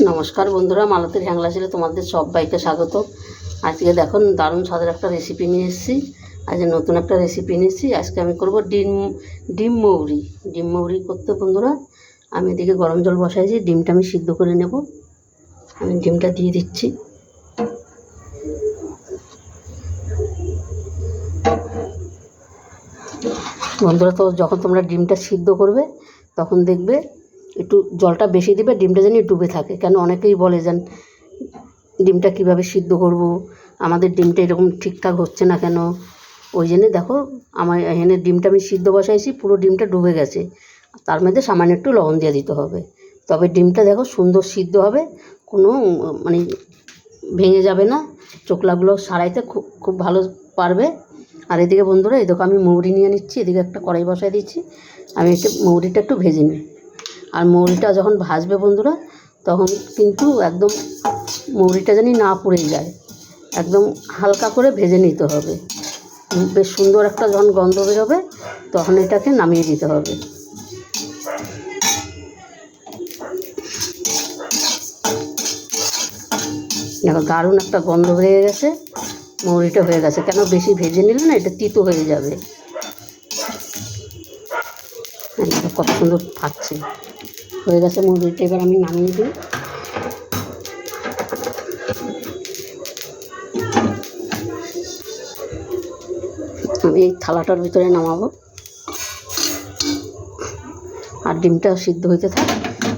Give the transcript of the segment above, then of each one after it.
নমস্কার বন্ধুরা, মালতীর হ্যাংলা ছিল তোমাদের সবাইকে স্বাগত। আজকে দেখো দারুণ স্বাদের একটা রেসিপি নিয়ে এসেছি। আজকে নতুন একটা রেসিপি নিয়ে এসেছি। আজকে আমি করব ডিম মৌরি। ডিম মৌরি করতে বন্ধুরা আমি এদিকে গরম জল বসাইছি, ডিমটা আমি সিদ্ধ করে নেব। আমি ডিমটা দিয়ে দিচ্ছি। বন্ধুরা, তো যখন তোমরা ডিমটা সিদ্ধ করবে তখন দেখবে একটু জলটা বেশি দিবে, ডিমটা যেন ডুবে থাকে। কেন অনেকেই বলে যেন ডিমটা কিভাবে সিদ্ধ করব, আমাদের ডিমটা এরকম ঠিকঠাক হচ্ছে না কেন। ওই জন্যে দেখো আমার এখানে ডিমটা আমি সিদ্ধ বসাইছি, পুরো ডিমটা ডুবে গেছে। তার মধ্যে সামান্য একটু লবণ দিয়ে দিতে হবে, তবে ডিমটা দেখো সুন্দর সিদ্ধ হবে, কোনো মানে ভেঙে যাবে না, চোকলাগুলো সারাইতে খুব ভালো পারবে। আর এদিকে বন্ধুরা এই দেখো আমি মৌরি নিয়ে নিচ্ছি, এদিকে একটা কড়াই বসাই দিচ্ছি। আমি মৌরিটা একটু ভেজে নিই। আর মৌরিটা যখন ভাজবে বন্ধুরা তখন কিন্তু একদম মৌরিটা যেন না পুড়ে যায়, একদম হালকা করে ভেজে নিতে হবে। বেশ সুন্দর একটা যখন গন্ধ বেরোবে তখন এটাকে নামিয়ে দিতে হবে। দেখো দারুণ একটা গন্ধ বেরিয়ে গেছে, মৌরিটা হয়ে গেছে। কেন বেশি ভেজে নিলে না এটা তিতো হয়ে যাবে। কত সুন্দর থাকছে, হয়ে গেছে মৌরিটা। এবার আমি নামিয়ে দিই। আমি এই থালাটার ভিতরে নামাবো। আর ডিমটা সিদ্ধ হইতে থাক,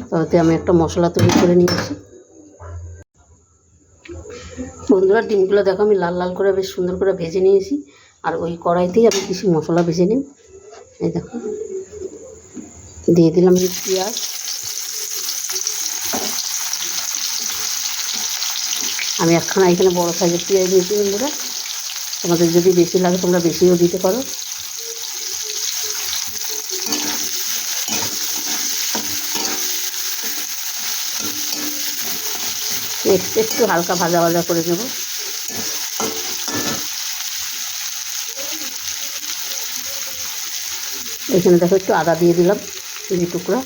তাতে আমি একটা মশলা তৈরি করে নিয়েছি। বন্ধুরা ডিমগুলো দেখো আমি লাল লাল করে বেশ সুন্দর করে ভেজে নিয়েছি। আর ওই কড়াইতেই আমি কিছু মশলা ভেজে নিই। এই দেখো দিয়ে দিলাম এই পেঁয়াজ। আমি একখানা এখানে বড় সাইজের পেঁয়াজ নিয়েছি বন্ধুরা, তোমাদের যদি বেশি লাগে তোমরা বেশিও দিতে পারো। একটু হালকা ভাজা ভাজা করে নেব। এখানে দেখো একটু আদা দিয়ে দিলাম 2 টুকরা,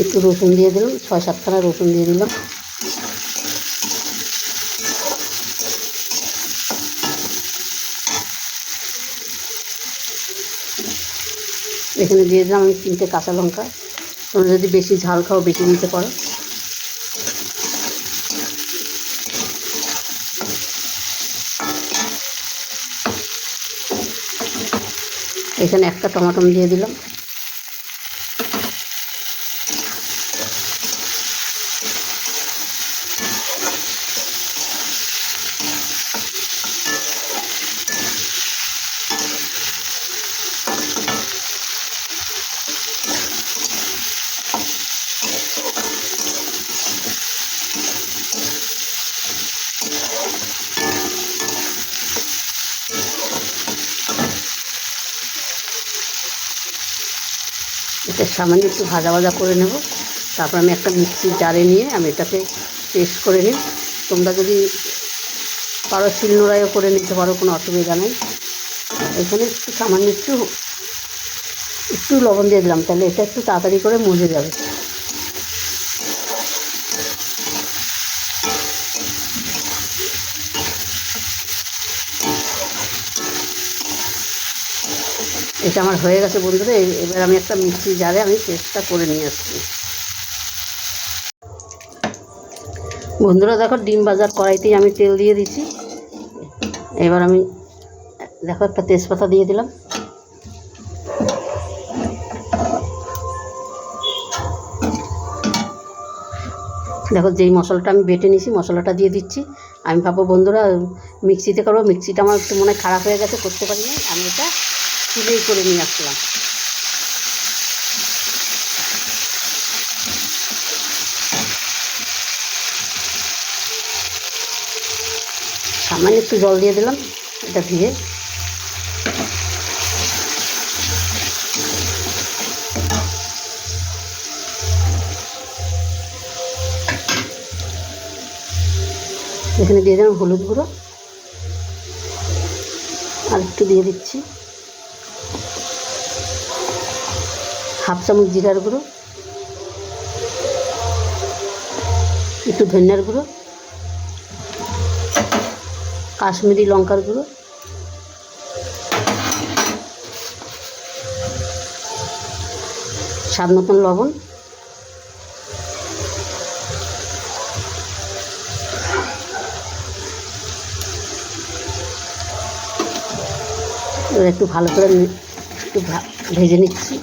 একটু রসুন দিয়ে দিলাম, 6-7খানা রসুন দিয়ে দিলাম। এখানে দিয়ে দিলাম আমি 3টে কাঁচা লঙ্কা। তোমরা যদি বেশি ঝাল খাও বেশি দিতে পারো। এখানে একটা টমেটো দিয়ে দিলাম। এটা সামান্য একটু ভাজা ভাজা করে নেব। তারপর আমি একটা মিক্সির জারে নিয়ে আমি এটাকে পেস্ট করে নিই। তোমরা যদি পারো শিলনোড়াইও করে নিতে পারো, কোনো অসুবিধা নেই। এখানে একটু সামান্য একটু লবণ দিয়ে দিলাম, তাহলে এটা একটু তাড়াতাড়ি করে মজে যাবে। এটা আমার হয়ে গেছে বন্ধুরা। এবার আমি একটা মিক্সি জারে আমি পেস্টটা করে নিয়ে আসছি। বন্ধুরা দেখো ডিম ভাজার কড়াইতেই আমি তেল দিয়ে দিচ্ছি। এবার আমি দেখো একটা তেজপাতা দিয়ে দিলাম। দেখো যেই মশলাটা আমি বেটে নিয়েছি মশলাটা দিয়ে দিচ্ছি। আমি ভাবো বন্ধুরা মিক্সিতে করবো, মিক্সিটা আমার একটু মনে খারাপ হয়ে গেছে, করতে পারি না। আমি এটা চুলেই করে নিয়ে আসলাম। সামান্য একটু জল দিয়ে দিলাম এটা ধুয়ে। এখানে দিয়ে দিলাম হলুদ গুঁড়ো, আর একটু দিয়ে দিচ্ছি হাফ চামচ জিরার গুঁড়ো, একটু ধনিয়ার গুঁড়ো, কাশ্মীরি লঙ্কার গুঁড়ো, স্বাদ মতন লবণ, এবার একটু ভালো করে একটু ভেজে নিচ্ছি।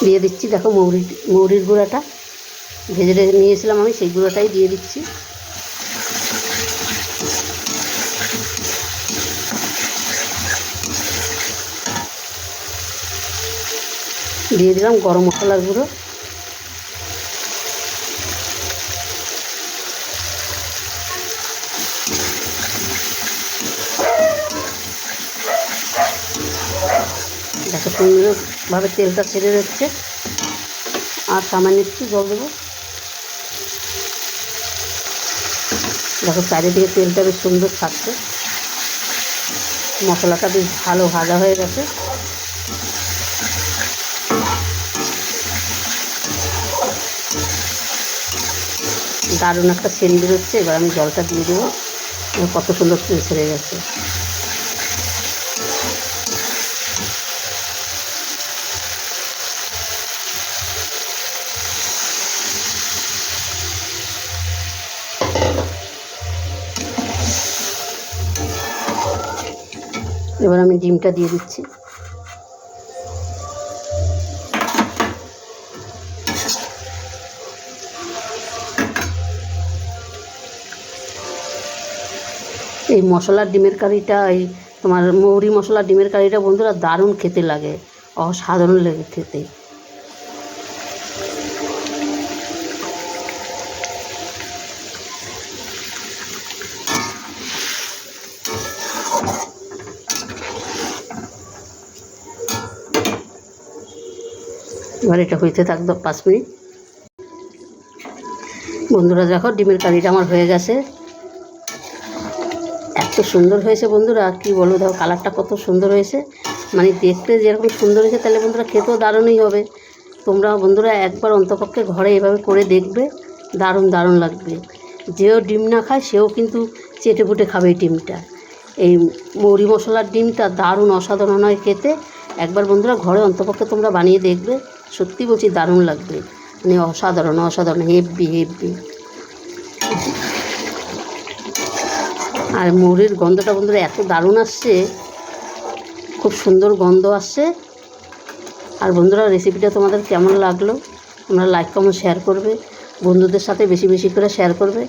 দিয়ে দিচ্ছি, দেখো মৌরির গুঁড়াটা ভেজে নিয়েছিলাম আমি, সেই গুঁড়োটাই দিয়ে দিচ্ছি। দিয়ে দিলাম গরম মশলার গুঁড়ো, দেখো সুন্দরভাবে তেলটা ছেড়ে যাচ্ছে। আর সামান্য একটু জল দেবো। দেখো চারিদিকে তেলটা বেশ সুন্দর থাকছে, মশলাটা বেশ ভালো ভাজা হয়ে গেছে। দারুণ একটা সেন্ট বেরোচ্ছে। এবার আমি জলটা দিয়ে দেবো। কত সুন্দর তেল ছেড়ে গেছে। এবার আমি ডিমটা দিয়ে দিচ্ছি। এই মশলার ডিমের কারিটা, এই তোমার মৌরি মশলার ডিমের কারিটা বন্ধুরা দারুণ খেতে লাগে, অসাধারণ লাগে খেতে। এবার এটা হইতে থাকবে 5 মিনিট। বন্ধুরা দেখো ডিমের কারিটা আমার হয়ে গেছে। এত সুন্দর হয়েছে বন্ধুরা, কি বলবো, দেখো কালারটা কত সুন্দর হয়েছে। মানে দেখতে যেরকম সুন্দর হয়েছে, তাহলে বন্ধুরা খেতেও দারুণই হবে। তোমরা বন্ধুরা একবার অন্তপক্ষে ঘরে এভাবে করে দেখবে, দারুণ দারুণ লাগবে। যেও ডিম না খায় সেও কিন্তু চেটে পুটে খাবে এই ডিমটা। এই মৌরি মশলার ডিমটা দারুণ অসাধারণ হয় খেতে। একবার বন্ধুরা ঘরে অন্তপক্ষে তোমরা বানিয়ে দেখবে, সত্যি বলছি দারুণ লাগবে। মানে অসাধারণ অসাধারণ, হেব্বি হেব্বি। আর মৌরির গন্ধটা বন্ধুরা এত দারুণ আসছে, খুব সুন্দর গন্ধ আসছে। আর বন্ধুরা রেসিপিটা তোমাদের কেমন লাগলো তোমরা লাইক কমেন্ট শেয়ার করবে, বন্ধুদের সাথে বেশি বেশি করে শেয়ার করবে।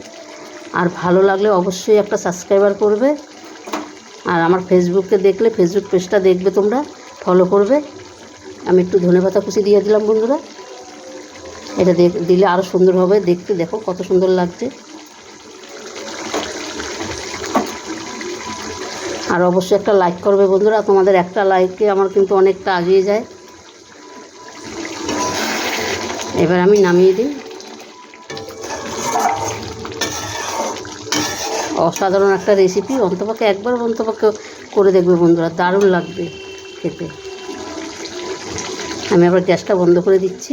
আর ভালো লাগলে অবশ্যই একটা সাবস্ক্রাইবার করবে। আর আমার ফেসবুকে দেখলে ফেসবুক পেজটা দেখবে, তোমরা ফলো করবে। আমি একটু ধনেপাতা কুচি দিয়ে দিলাম বন্ধুরা, এটা দিলে আরও সুন্দর হবে দেখতে। দেখো কত সুন্দর লাগছে। আর অবশ্যই একটা লাইক করবে বন্ধুরা, তোমাদের একটা লাইকে আমার কিন্তু অনেকটা এগিয়ে যায়। এবার আমি নামিয়ে দিই। অসাধারণ একটা রেসিপি, অন্তপক্ষে একবার অন্তপক্ষে করে দেখবে বন্ধুরা, দারুণ লাগবে খেতে। আমি আবার গ্যাসটা বন্ধ করে দিচ্ছি।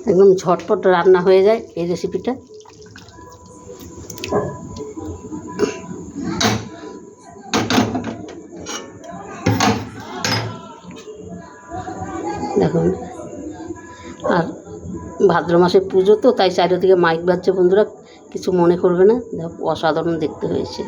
একদম ঝটপট রান্না হয়ে যায় এই রেসিপিটা। দেখুন, আর ভাদ্র মাসে পুজো তো, তাই চারিদিকে মাইক বাজছে বন্ধুরা, কিছু মনে করবে না। দেখো অসাধারণ দেখতে হয়েছে।